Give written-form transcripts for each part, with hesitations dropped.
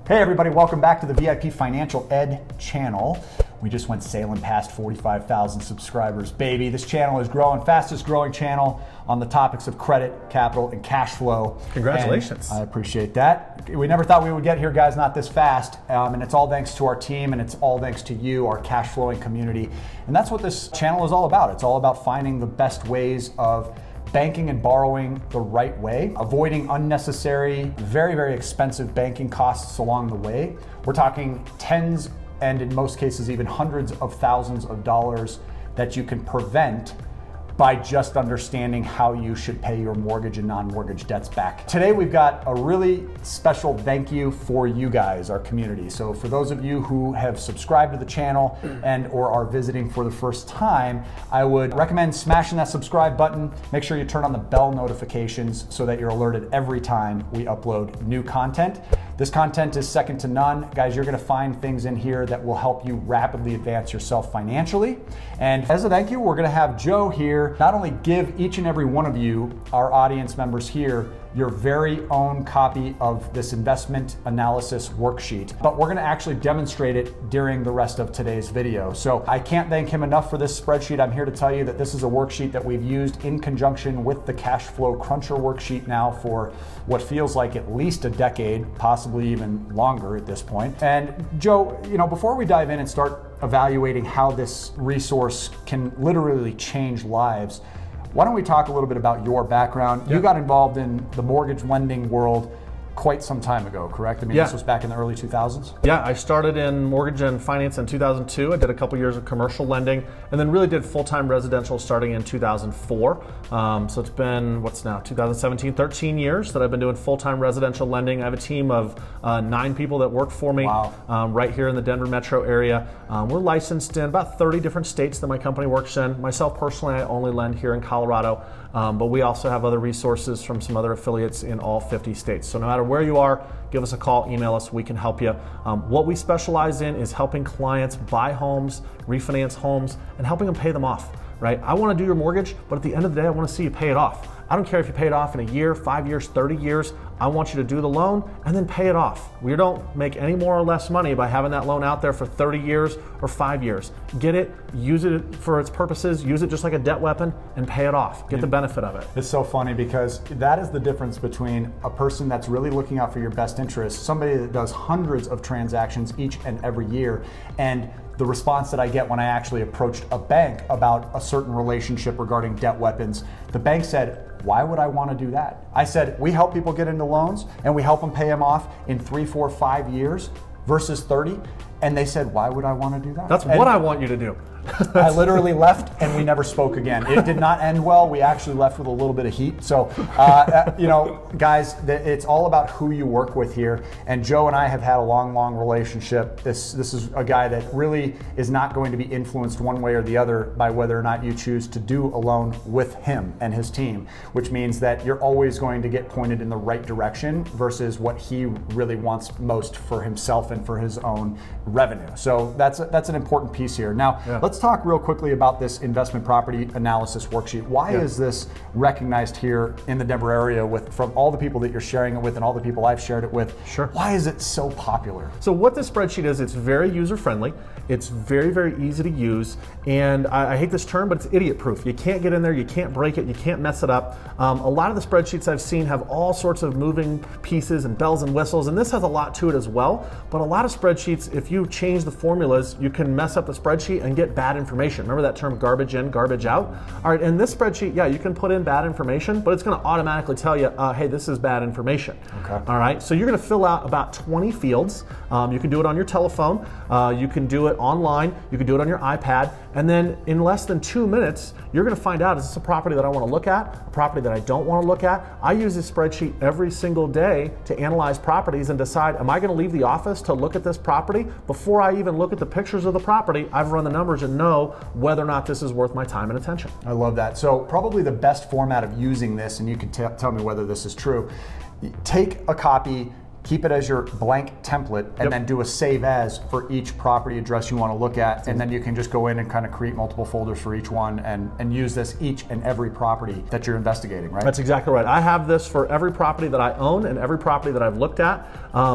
Hey everybody, welcome back to the VIP Financial Ed channel. We just went sailing past 45,000 subscribers, baby. This channel is growing, fastest growing channel on the topics of credit, capital, and cash flow. Congratulations. And I appreciate that. We never thought we would get here, guys, not this fast. And it's all thanks to our team, and it's all thanks to you, our cash flowing community. And that's what this channel is all about. It's all about finding the best ways of banking and borrowing the right way, avoiding unnecessary, very, very expensive banking costs along the way. We're talking tens and in most cases even hundreds of thousands of dollars that you can prevent by just understanding how you should pay your mortgage and non-mortgage debts back. Today we've got a really special thank you for you guys, our community. So for those of you who have subscribed to the channel and or are visiting for the first time, I would recommend smashing that subscribe button. Make sure you turn on the bell notifications so that you're alerted every time we upload new content. This content is second to none. Guys, you're gonna find things in here that will help you rapidly advance yourself financially. And as a thank you, we're gonna have Joe here not only give each and every one of you, our audience members here, your very own copy of this investment analysis worksheet, but we're gonna actually demonstrate it during the rest of today's video. So I can't thank him enough for this spreadsheet. I'm here to tell you that this is a worksheet that we've used in conjunction with the Cash Flow Cruncher worksheet now for what feels like at least a decade, possibly even longer at this point. And Joe, before we dive in and start evaluating how this resource can literally change lives, why don't we talk a little bit about your background? Yeah. You got involved in the mortgage lending world quite some time ago, correct? I mean, This was back in the early 2000s? Yeah, I started in mortgage and finance in 2002. I did a couple years of commercial lending and then really did full-time residential starting in 2004. So it's been, 2017, 13 years that I've been doing full-time residential lending. I have a team of 9 people that work for me. Wow. Right here in the Denver metro area. We're licensed in about 30 different states that my company works in. Myself personally, I only lend here in Colorado, but we also have other resources from some other affiliates in all 50 states. So no matter where you are, give us a call, email us, we can help you. What we specialize in is helping clients buy homes, refinance homes, and helping them pay them off, right? I want to do your mortgage, but at the end of the day, I want to see you pay it off. I don't care if you pay it off in a year, 5 years, 30 years. I want you to do the loan and then pay it off. We don't make any more or less money by having that loan out there for 30 years or 5 years. Get it, use it for its purposes, use it just like a debt weapon and pay it off. Get the benefit of it. It's so funny because that is the difference between a person that's really looking out for your best interest, somebody that does hundreds of transactions each and every year, and the response that I get when I actually approached a bank about a certain relationship regarding debt weapons. The bank said, why would I want to do that? I said, we help people get into loans and we help them pay them off in 3, 4, 5 years versus 30. And they said, why would I want to do that? That's what I want you to do. I literally left and we never spoke again. It did not end well. We actually left with a little bit of heat. So, guys, it's all about who you work with here. And Joe and I have had a long, long relationship. This is a guy that really is not going to be influenced one way or the other by whether or not you choose to do a loan with him and his team, which means that you're always going to get pointed in the right direction versus what he really wants most for himself and for his own revenue. So that's an important piece here. Now, let's talk real quickly about this investment property analysis worksheet. Why is this recognized here in the Denver area from all the people that you're sharing it with and all the people I've shared it with? Sure. Why is it so popular? So what this spreadsheet is, it's very user-friendly. It's very, very easy to use. And I hate this term, but it's idiot-proof. You can't get in there, you can't break it, you can't mess it up. A lot of the spreadsheets I've seen have all sorts of moving pieces and bells and whistles, and this has a lot to it as well. But a lot of spreadsheets, if you change the formulas, you can mess up the spreadsheet and get bad information. Remember that term garbage in, garbage out? All right, in this spreadsheet, yeah, you can put in bad information, but it's gonna automatically tell you, hey, this is bad information. Okay. All right, so you're gonna fill out about 20 fields. You can do it on your telephone, you can do it online, you can do it on your iPad, and then in less than 2 minutes, you're gonna find out, is this a property that I wanna look at, a property that I don't wanna look at? I use this spreadsheet every single day to analyze properties and decide, am I gonna leave the office to look at this property? Before I even look at the pictures of the property, I've run the numbers and know whether or not this is worth my time and attention. I love that. So probably the best format of using this, and you can tell me whether this is true, take a copy, keep it as your blank template, and then do a save as for each property address you want to look at, and then you can just go in and kind of create multiple folders for each one and use this each and every property that you're investigating, right? That's exactly right. I have this for every property that I own and every property that I've looked at.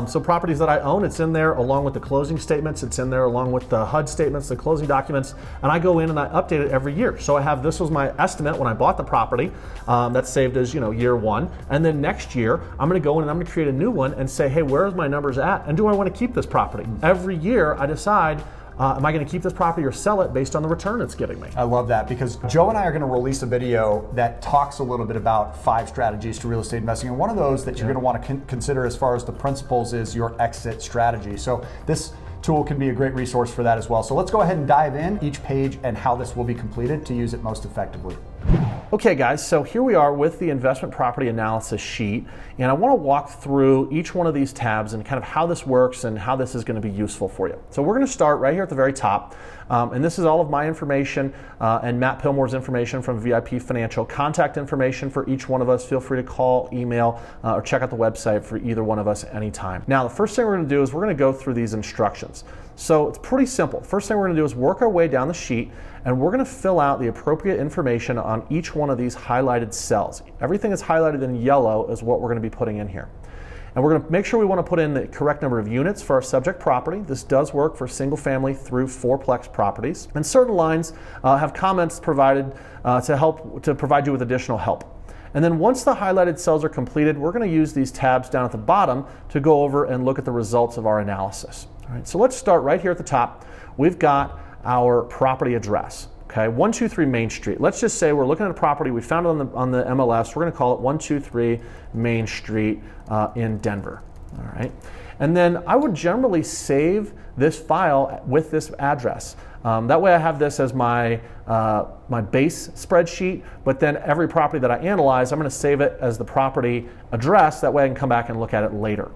So properties that I own, it's in there along with the closing statements, it's in there along with the HUD statements, the closing documents, and I go in and I update it every year. So I have, this was my estimate when I bought the property, that's saved as, year one, and then next year I'm going to go in and I'm going to create a new one and say, hey, where's my numbers at, and do I want to keep this property? Every year I decide, am I going to keep this property or sell it based on the return it's giving me? I love that, because Joe and I are going to release a video that talks a little bit about 5 strategies to real estate investing, and one of those that you're going to want to consider as far as the principles is your exit strategy. So this tool can be a great resource for that as well. So let's go ahead and dive in each page and how this will be completed to use it most effectively. Okay guys, so here we are with the investment property analysis sheet, and I want to walk through each one of these tabs and kind of how this works and how this is going to be useful for you. So we're going to start right here at the very top, and this is all of my information and Matt Pillmore's information from VIP Financial. Contact information for each one of us. Feel free to call, email, or check out the website for either one of us anytime. Now, the first thing we're going to do is we're going to go through these instructions. So it's pretty simple. First thing we're going to do is work our way down the sheet, and we're going to fill out the appropriate information on each one of these highlighted cells. Everything that's highlighted in yellow is what we're going to be putting in here. And we're going to make sure we want to put in the correct number of units for our subject property. This does work for single family through fourplex properties. And certain lines have comments provided to provide you with additional help. And then once the highlighted cells are completed, we're going to use these tabs down at the bottom to go over and look at the results of our analysis. All right, so let's start right here at the top. We've got our property address. Okay, 123 Main Street. Let's just say we're looking at a property, we found it on the MLS. We're going to call it 123 Main Street in Denver. All right, and then I would generally save this file with this address. That way I have this as my base spreadsheet, but then every property that I analyze, I'm going to save it as the property address. That way I can come back and look at it later.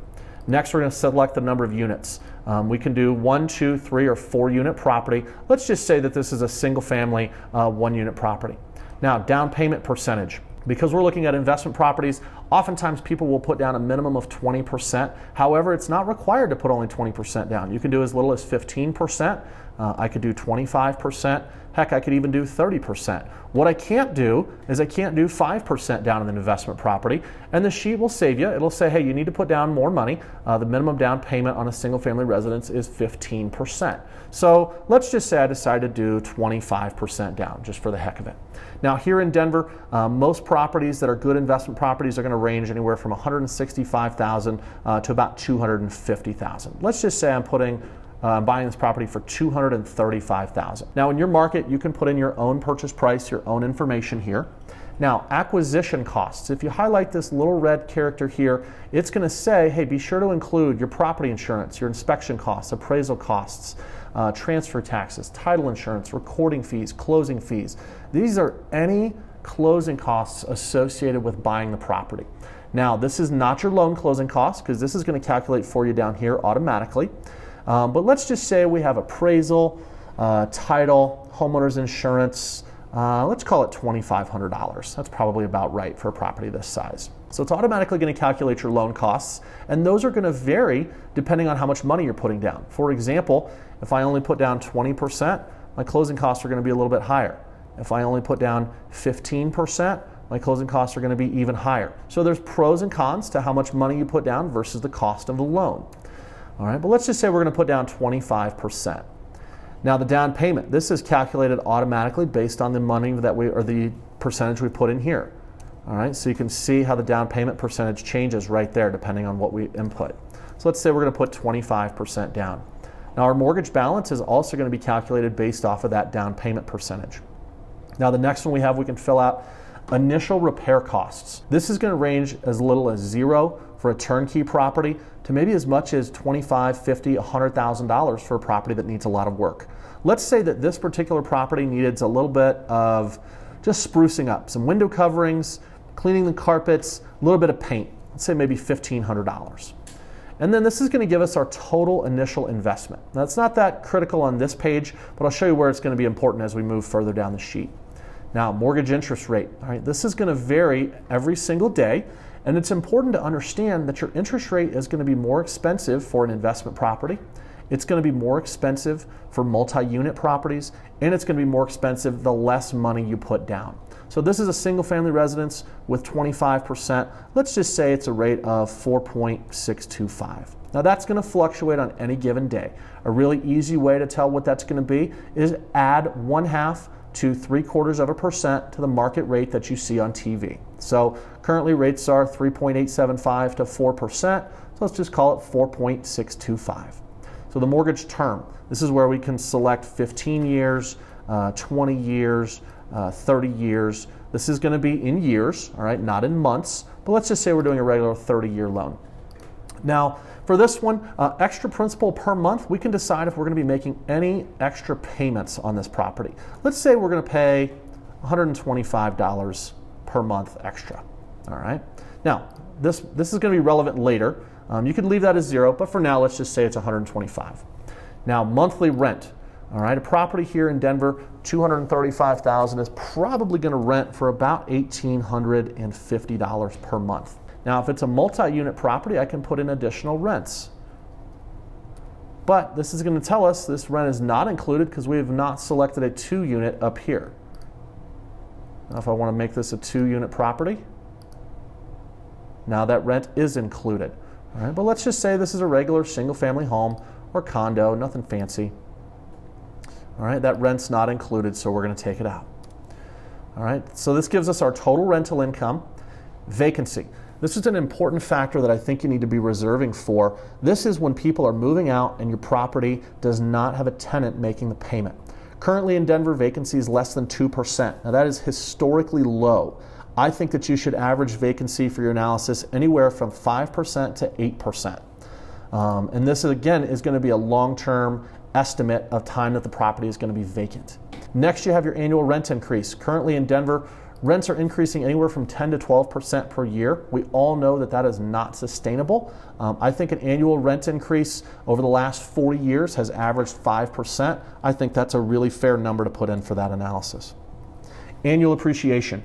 Next, we're going to select the number of units. We can do 1, 2, 3, or 4 unit property. Let's just say that this is a single family 1 unit property. Now, down payment percentage. Because we're looking at investment properties, oftentimes people will put down a minimum of 20%. However, it's not required to put only 20% down. You can do as little as 15%. I could do 25%. Heck, I could even do 30%. What I can't do is I can't do 5% down in an investment property, and the sheet will save you. It'll say, hey, you need to put down more money. The minimum down payment on a single family residence is 15%. So let's just say I decide to do 25% down, just for the heck of it. Now here in Denver, most properties that are good investment properties are going to range anywhere from $165,000 to about $250,000. Let's just say I'm buying this property for $235,000. Now in your market, you can put in your own purchase price, your own information here. Now, acquisition costs. If you highlight this little red character here, it's going to say, hey, be sure to include your property insurance, your inspection costs, appraisal costs, transfer taxes, title insurance, recording fees, closing fees. These are any closing costs associated with buying the property. Now, this is not your loan closing costs, because this is going to calculate for you down here automatically. But let's just say we have appraisal, title, homeowner's insurance. Let's call it $2,500. That's probably about right for a property this size. So it's automatically going to calculate your loan costs, and those are going to vary depending on how much money you're putting down. For example, if I only put down 20%, my closing costs are going to be a little bit higher. If I only put down 15%, my closing costs are going to be even higher. So there's pros and cons to how much money you put down versus the cost of the loan. All right, but let's just say we're going to put down 25%. Now the down payment, this is calculated automatically based on the money that or the percentage we put in here. All right, so you can see how the down payment percentage changes right there depending on what we input. So let's say we're going to put 25% down. Now our mortgage balance is also going to be calculated based off of that down payment percentage. Now the next one we can fill out initial repair costs. This is going to range as little as $0 for a turnkey property to maybe as much as $25,000, $50,000, $100,000 for a property that needs a lot of work. Let's say that this particular property needed a little bit of just sprucing up, some window coverings, cleaning the carpets, a little bit of paint. Let's say maybe $1,500. And then this is going to give us our total initial investment. Now it's not that critical on this page, but I'll show you where it's going to be important as we move further down the sheet. Now, mortgage interest rate. All right, this is going to vary every single day, And it's important to understand that your interest rate is going to be more expensive for an investment property. It's going to be more expensive for multi-unit properties, and it's going to be more expensive the less money you put down. So this is a single-family residence with 25%. Let's just say it's a rate of 4.625. Now that's going to fluctuate on any given day. A really easy way to tell what that's going to be is add 1/2 to 3/4% to the market rate that you see on TV. So currently rates are 3.875 to 4%, so let's just call it 4.625. So the mortgage term, this is where we can select 15 years, 20 years, 30 years. This is going to be in years, all right, not in months, but let's just say we're doing a regular 30-year loan. Now, for this one, extra principal per month, we can decide if we're going to be making any extra payments on this property. Let's say we're going to pay $125 per month extra, all right? Now, this is going to be relevant later. You could leave that as 0, but for now, let's just say it's $125. Now, monthly rent. All right, a property here in Denver, $235,000 is probably going to rent for about $1,850 per month. Now, if it's a multi-unit property, I can put in additional rents. But this is going to tell us this rent is not included because we have not selected a 2-unit up here. Now, if I want to make this a 2-unit property, now that rent is included. All right, but let's just say this is a regular single-family home or condo, nothing fancy. All right, that rent's not included, so we're going to take it out. All right, so this gives us our total rental income. Vacancy. This is an important factor that I think you need to be reserving for. This is when people are moving out and your property does not have a tenant making the payment. Currently in Denver, vacancy is less than 2%. Now that is historically low. I think that you should average vacancy for your analysis anywhere from 5% to 8%. And this, again, is going to be a long-term estimate of time that the property is going to be vacant. Next, you have your annual rent increase. Currently in Denver, rents are increasing anywhere from 10 to 12% per year. We all know that that is not sustainable. I think an annual rent increase over the last 40 years has averaged 5%. I think that's a really fair number to put in for that analysis. Annual appreciation.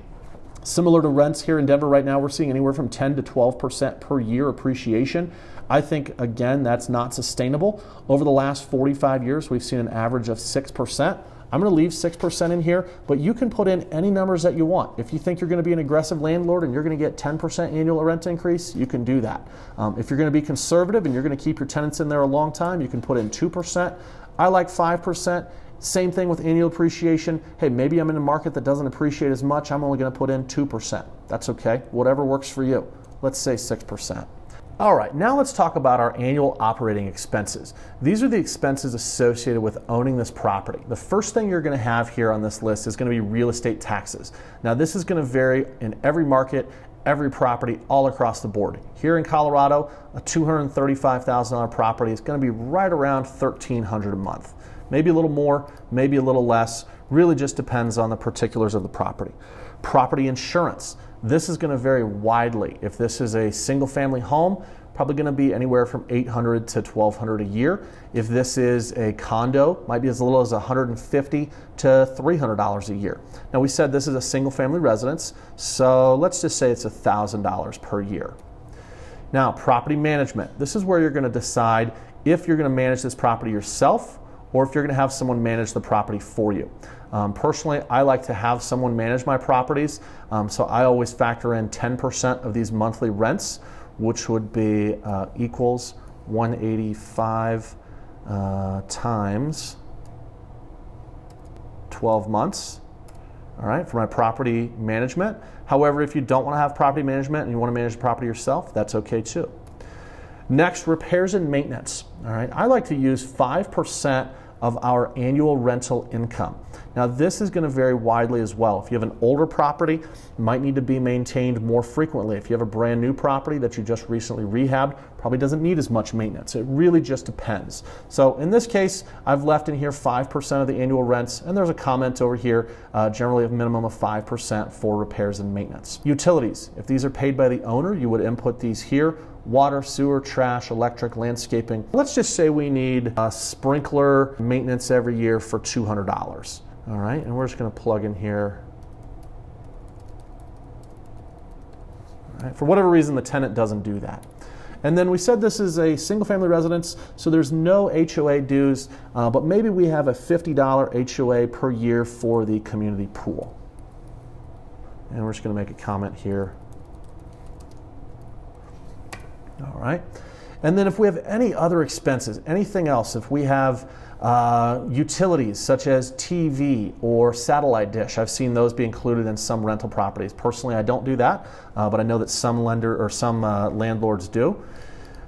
Similar to rents here in Denver right now, we're seeing anywhere from 10 to 12% per year appreciation. I think, again, that's not sustainable. Over the last 45 years, we've seen an average of 6%. I'm going to leave 6% in here, but you can put in any numbers that you want. If you think you're going to be an aggressive landlord and you're going to get 10% annual rent increase, you can do that. If you're going to be conservative and you're going to keep your tenants in there a long time, you can put in 2%. I like 5%. Same thing with annual appreciation. Hey, maybe I'm in a market that doesn't appreciate as much. I'm only going to put in 2%. That's okay. Whatever works for you. Let's say 6%. All right, now let's talk about our annual operating expenses. These are the expenses associated with owning this property. The first thing you're going to have here on this list is going to be real estate taxes. Now, this is going to vary in every market, every property, all across the board. Here in Colorado, a $235,000 property is going to be right around $1,300 a month. Maybe a little more, maybe a little less. Really just depends on the particulars of the property. Property insurance. This is going to vary widely. If this is a single-family home, probably going to be anywhere from $800 to $1,200 a year. If this is a condo, might be as little as $150 to $300 a year. Now, we said this is a single-family residence, so let's just say it's $1,000 per year. Now, property management. This is where you're going to decide if you're going to manage this property yourself or if you're going to have someone manage the property for you. Personally, I like to have someone manage my properties, so I always factor in 10% of these monthly rents, which would be equals 185 times 12 months, all right, for my property management. However, if you don't want to have property management and you want to manage the property yourself, that's okay too. Next, repairs and maintenance. All right, I like to use 5% of our annual rental income. Now, this is going to vary widely as well. If you have an older property, it might need to be maintained more frequently. If you have a brand new property that you just recently rehabbed, probably doesn't need as much maintenance. It really just depends. So in this case, I've left in here 5% of the annual rents, and there's a comment over here, generally a minimum of 5% for repairs and maintenance. Utilities. If these are paid by the owner, you would input these here. Water, sewer, trash, electric, landscaping. Let's just say we need a sprinkler maintenance every year for $200. All right, and we're just going to plug in here. All Right? For whatever reason, the tenant doesn't do that. And then we said this is a single-family residence, so there's no HOA dues, but maybe we have a $50 HOA per year for the community pool. And we're just going to make a comment here. All right. And then if we have any other expenses, anything else, if we have utilities such as TV or satellite dish, I've seen those be included in some rental properties. Personally, I don't do that, but I know that some landlords do.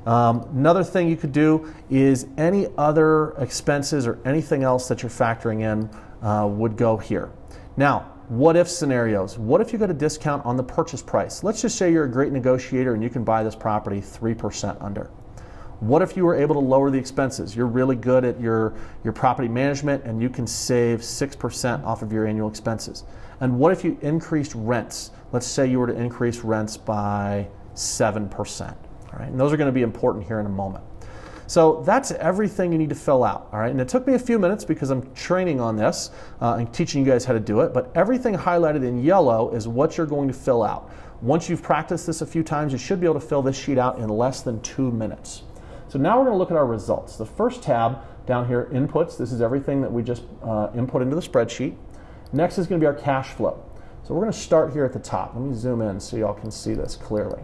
Another thing you could do is any other expenses or anything else that you're factoring in would go here. Now, what if scenarios? What if you got a discount on the purchase price? Let's just say you're a great negotiator and you can buy this property 3% under. What if you were able to lower the expenses? You're really good at your property management and you can save 6% off of your annual expenses. And what if you increased rents? Let's say you were to increase rents by 7%. All right? And those are going to be important here in a moment. So that's everything you need to fill out. All right? And it took me a few minutes because I'm training on this and teaching you guys how to do it. But everything highlighted in yellow is what you're going to fill out. Once you've practiced this a few times, you should be able to fill this sheet out in less than 2 minutes. So now we're going to look at our results. The first tab down here, inputs, this is everything that we just input into the spreadsheet. Next is going to be our cash flow. So we're going to start here at the top. Let me zoom in so y'all can see this clearly.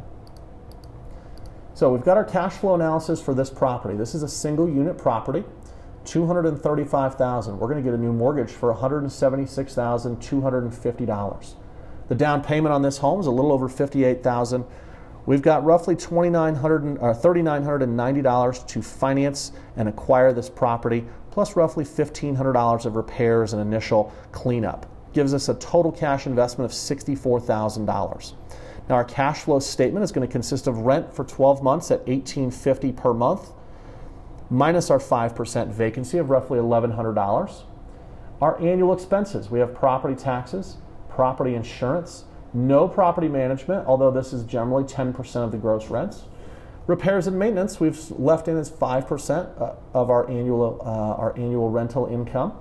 So we've got our cash flow analysis for this property. This is a single unit property, $235,000. We're going to get a new mortgage for $176,250. The down payment on this home is a little over $58,000. We've got roughly $3,990 to finance and acquire this property, plus roughly $1,500 of repairs and initial cleanup. Gives us a total cash investment of $64,000. Now our cash flow statement is going to consist of rent for 12 months at $1,850 per month, minus our 5% vacancy of roughly $1,100. Our annual expenses, we have property taxes, property insurance, no property management, although this is generally 10% of the gross rents. Repairs and maintenance, we've left in as 5% of our annual rental income.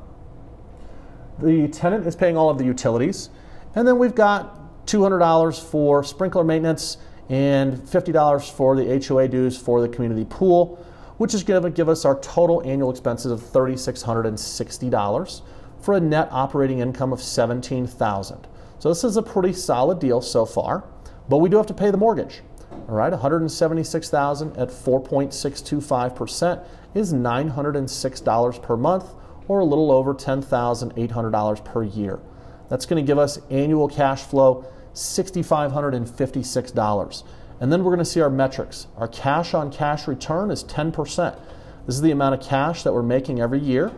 The tenant is paying all of the utilities. And then we've got $200 for sprinkler maintenance and $50 for the HOA dues for the community pool, which is going to give us our total annual expenses of $3,660 for a net operating income of $17,000. So this is a pretty solid deal so far, but we do have to pay the mortgage. All right, $176,000 at 4.625% is $906 per month, or a little over $10,800 per year. That's going to give us annual cash flow $6,556. And then we're going to see our metrics. Our cash on cash return is 10%. This is the amount of cash that we're making every year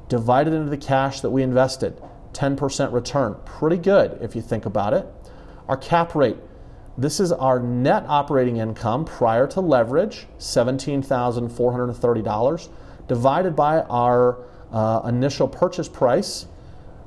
divided into the cash that we invested. 10% return. Pretty good if you think about it. Our cap rate. This is our net operating income prior to leverage, $17,430, divided by our initial purchase price,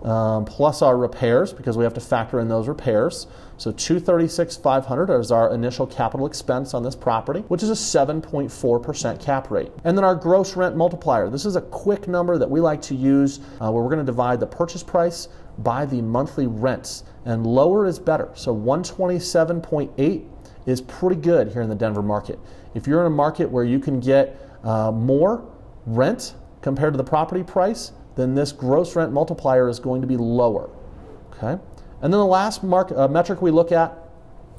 plus our repairs, because we have to factor in those repairs. So $236,500 is our initial capital expense on this property, which is a 7.4% cap rate. And then our gross rent multiplier. This is a quick number that we like to use where we're going to divide the purchase price by the monthly rents. And lower is better. So 127.8 is pretty good here in the Denver market. If you're in a market where you can get more rent compared to the property price, then this gross rent multiplier is going to be lower. Okay? And then the last metric we look at,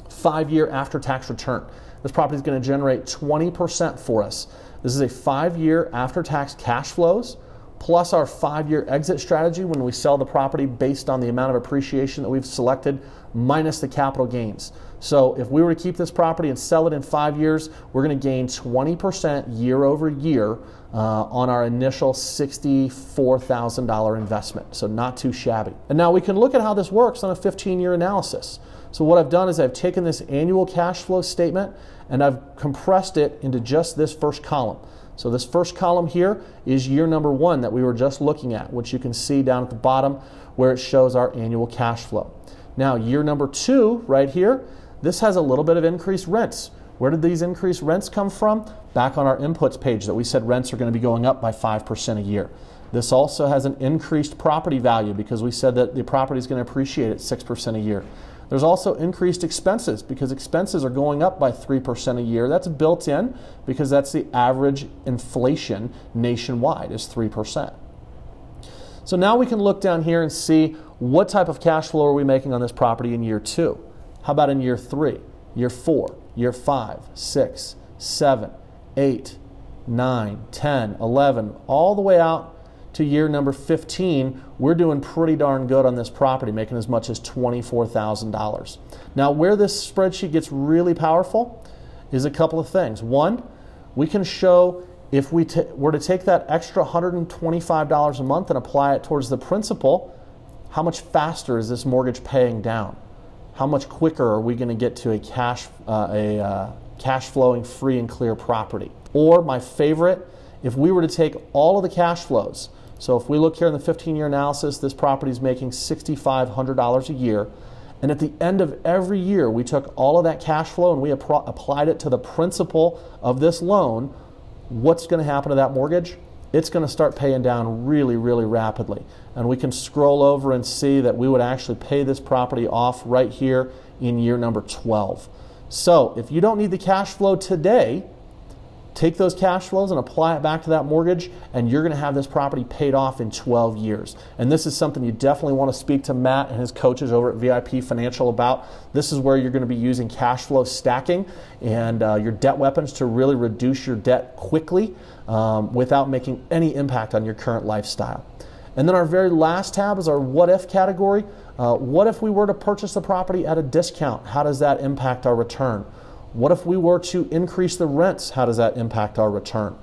5-year after-tax return. This property is going to generate 20% for us. This is a 5-year after-tax cash flows, plus our 5-year exit strategy when we sell the property based on the amount of appreciation that we've selected, minus the capital gains. So if we were to keep this property and sell it in 5 years, we're going to gain 20% year over year on our initial $64,000 investment. So not too shabby. And now we can look at how this works on a 15-year analysis. So what I've done is I've taken this annual cash flow statement and I've compressed it into just this first column. So this first column here is year number 1 that we were just looking at, which you can see down at the bottom where it shows our annual cash flow. Now year number 2 right here, this has a little bit of increased rents. Where did these increased rents come from? Back on our inputs page that we said rents are going to be going up by 5% a year. This also has an increased property value because we said that the property is going to appreciate at 6% a year. There's also increased expenses because expenses are going up by 3% a year. That's built in because that's the average inflation nationwide is 3%. So now we can look down here and see what type of cash flow are we making on this property in year 2. How about in year 3, year 4, year 5, 6, 7, 8, 9, 10, 11, all the way out to year number 15, we're doing pretty darn good on this property, making as much as $24,000. Now, where this spreadsheet gets really powerful is a couple of things. One, we can show if we were to take that extra $125 a month and apply it towards the principal, how much faster is this mortgage paying down? How much quicker are we going to get to a cash flowing free and clear property? Or my favorite, if we were to take all of the cash flows, so if we look here in the 15-year analysis, this property is making $6,500 a year, and at the end of every year we took all of that cash flow and we applied it to the principal of this loan, what's going to happen to that mortgage? It's going to start paying down really, really rapidly. And we can scroll over and see that we would actually pay this property off right here in year number 12. So if you don't need the cash flow today, take those cash flows and apply it back to that mortgage, and you're going to have this property paid off in 12 years. And this is something you definitely want to speak to Matt and his coaches over at VIP Financial about. This is where you're going to be using cash flow stacking and your debt weapons to really reduce your debt quickly without making any impact on your current lifestyle. And then our very last tab is our what if category. What if we were to purchase the property at a discount? How does that impact our return? What if we were to increase the rents? How does that impact our return?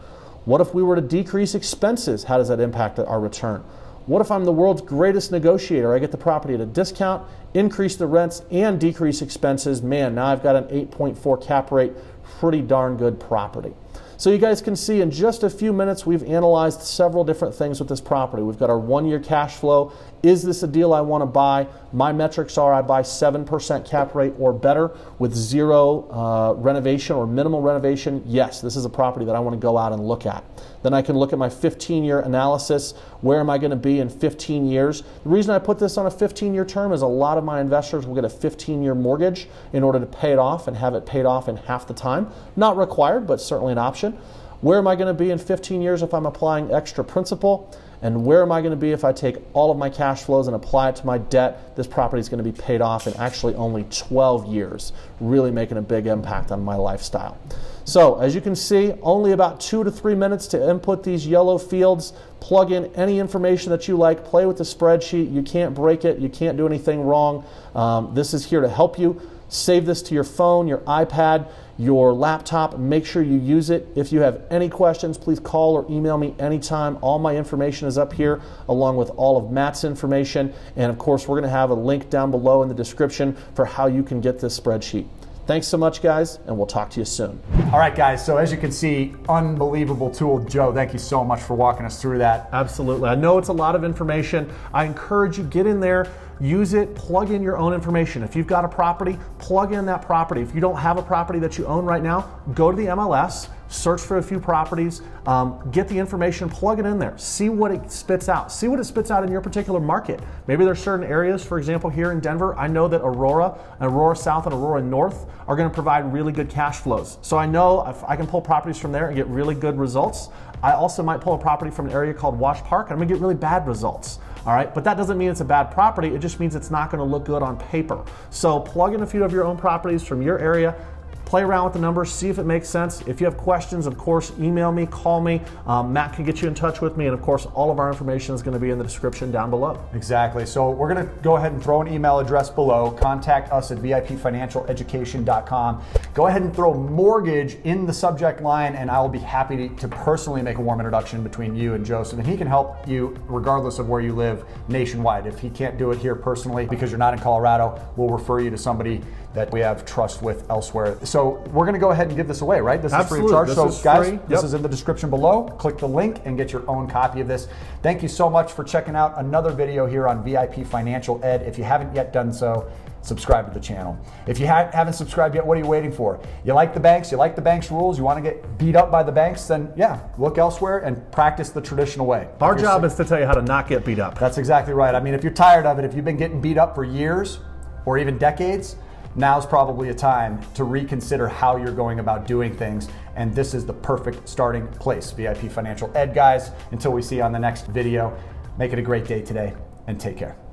What if we were to decrease expenses? How does that impact our return? What if I'm the world's greatest negotiator? I get the property at a discount, increase the rents, and decrease expenses. Man, now I've got an 8.4 cap rate, pretty darn good property. So you guys can see in just a few minutes we've analyzed several different things with this property. We've got our 1-year cash flow. Is this a deal I want to buy? My metrics are I buy 7% cap rate or better with zero renovation or minimal renovation. Yes, this is a property that I want to go out and look at. Then I can look at my 15-year analysis. Where am I going to be in 15 years? The reason I put this on a 15-year term is a lot of my investors will get a 15-year mortgage in order to pay it off and have it paid off in half the time. Not required, but certainly an option. Where am I going to be in 15 years if I'm applying extra principal? And where am I going to be if I take all of my cash flows and apply it to my debt? This property is going to be paid off in actually only 12 years, really making a big impact on my lifestyle. So as you can see, only about 2 to 3 minutes to input these yellow fields, plug in any information that you like, play with the spreadsheet. You can't break it. You can't do anything wrong. This is here to help you. Save this to your phone, your iPad, your laptop. Make sure you use it. If you have any questions, please call or email me anytime. All my information is up here along with all of Matt's information. And of course, we're going to have a link down below in the description for how you can get this spreadsheet. Thanks so much, guys, and we'll talk to you soon. All right, guys, so as you can see, unbelievable tool. Joe, thank you so much for walking us through that. Absolutely. I know it's a lot of information. I encourage you, get in there, use it, plug in your own information. If you've got a property, plug in that property. If you don't have a property that you own right now, go to the MLS, search for a few properties, get the information, plug it in there, see what it spits out. See what it spits out in your particular market. Maybe there's certain areas, for example, here in Denver, I know that Aurora South and Aurora North are going to provide really good cash flows. So I know if I can pull properties from there and get really good results. I also might pull a property from an area called Wash Park and I'm going to get really bad results. All right, but that doesn't mean it's a bad property. It just means it's not going to look good on paper. So plug in a few of your own properties from your area. Play around with the numbers, see if it makes sense. If you have questions, of course, email me, call me. Matt can get you in touch with me. And of course, all of our information is going to be in the description down below. Exactly. So we're going to go ahead and throw an email address below. Contact us at vipfinancialeducation.com. Go ahead and throw mortgage in the subject line, and I will be happy to personally make a warm introduction between you and Joseph. And he can help you regardless of where you live nationwide. If he can't do it here personally because you're not in Colorado, we'll refer you to somebody that we have trust with elsewhere. So we're going to go ahead and give this away, right? This Absolutely. Is free of charge. This so is guys, free. This is in the description below. Click the link and get your own copy of this. Thank you so much for checking out another video here on VIP Financial Ed. If you haven't yet done so, subscribe to the channel. If you haven't subscribed yet, what are you waiting for? You like the banks? You like the banks' rules? You want to get beat up by the banks? Then yeah, look elsewhere and practice the traditional way. Our job is to tell you how to not get beat up. That's exactly right. I mean, if you're tired of it, if you've been getting beat up for years, or even decades, now's probably a time to reconsider how you're going about doing things. And this is the perfect starting place. VIP Financial Ed guys, until we see you on the next video, make it a great day today and take care.